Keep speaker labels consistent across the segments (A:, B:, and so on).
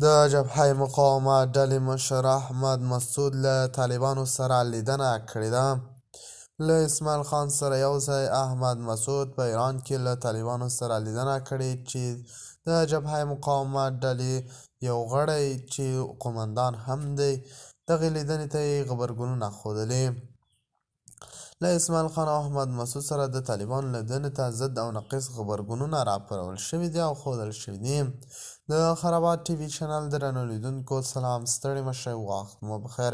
A: د جبهه مقاومت ډلې مشر احمد مسعود له طالبانو سره لیدنه کړې ده. له اسماعیل خان سره یو ځای احمد مسعود په ایران کې له طالبانو سره لیدنه کړې چې د جبهه مقاومت ډلې یو غړی چې قومندان هم دی دغې لیدنې ته یې غبرګونونه ښودلي. له اسماعیل خان او احمد مسعود سره د طالبانو لیدنې ته ضد او نقیض غبرګونونه راپارول شوي دي او ښودل شوي دي. د خرابات ټي وي چینل درنو لیدونکو سلام، ستړي مه شئ، وخت مو بخیر.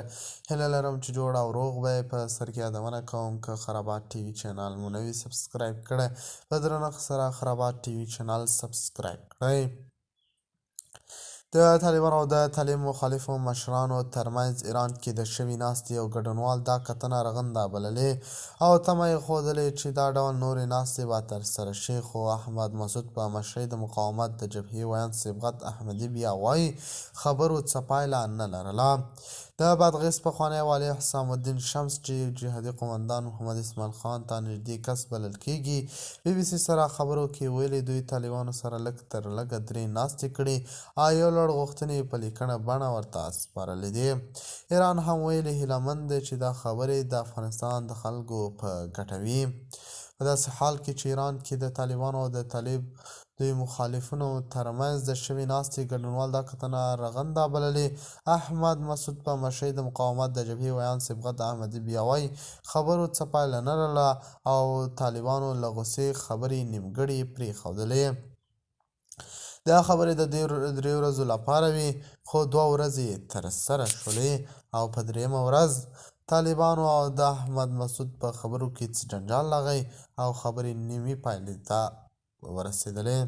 A: هیله لرم چې جوړ او روغ به یې. په سر کې یادونه کوم که خرابات ټي وي چینل مو نه وي سبسکرایب کړی، په درنښت سره خرابات ټي وي چینل سبسکرایب کړئ. د طالبانو او د طالب مخالفو مشرانو ترمنځ ایران کې د شوې ناستې یو ګډونوال دا کتنه رغنده بللې او تمه یې ښودلې چې دا ډول نورې ناستې به ترسره شي، خو احمد مسعود په مشرۍ د مقاومت د جبهې ویاند صبغت احمدي بیا وایي خبرو څه پایله نه لرله. د بادغیس پخوانی والي حسام الدین شمس چې جهادي قومندان محمد اسماعیل خان ته نږدې کس بلل کېږي بي بي سي سره خبرو کې ویلي دوی طالبانو سره لږ تر لږه 3 ناستې کړي او یو لړ غوښتنې په لیکنه بڼه ورته سپارلې دي. ایران هم ویلي هیله مند دی چې دا خبرې د افغانستان د خلکو په ګټه وي. په داسې حال کې چې ایران کې د طالبانو او د طالب دوی مخالفینو ترمنځ د شوې ناستې ګډونوال دا کتنه رغنده بللې. احمد مسعود په مشرۍ د مقاومت د جبهې ویاند صبغت احمدي بیا وایي خبرو څه پایله نه لرله او طالبانو له غوسې خبرې نیمګړې پرېښودلې. دا خبرې د 3 ورځو لپاره وي، خو 2 ورځې ترسره شولې او په 3مه ورځ طالبانو او د احمد مسعود په خبرو کې څه جنجال راغی او خبرې نیمې پایلې ته ورسېدلې.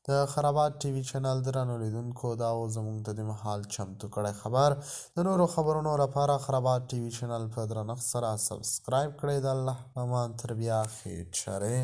A: د خرابات ټي وي چینل درنو لیدونکو دا و زموږ د دې مهال چمتو کړی خبر. د نورو خبرونو لپاره خرابات ټي وي چینل په درنښت سره سبسکرایب کړئ. د الله په امان، تر بیا ښې چارې.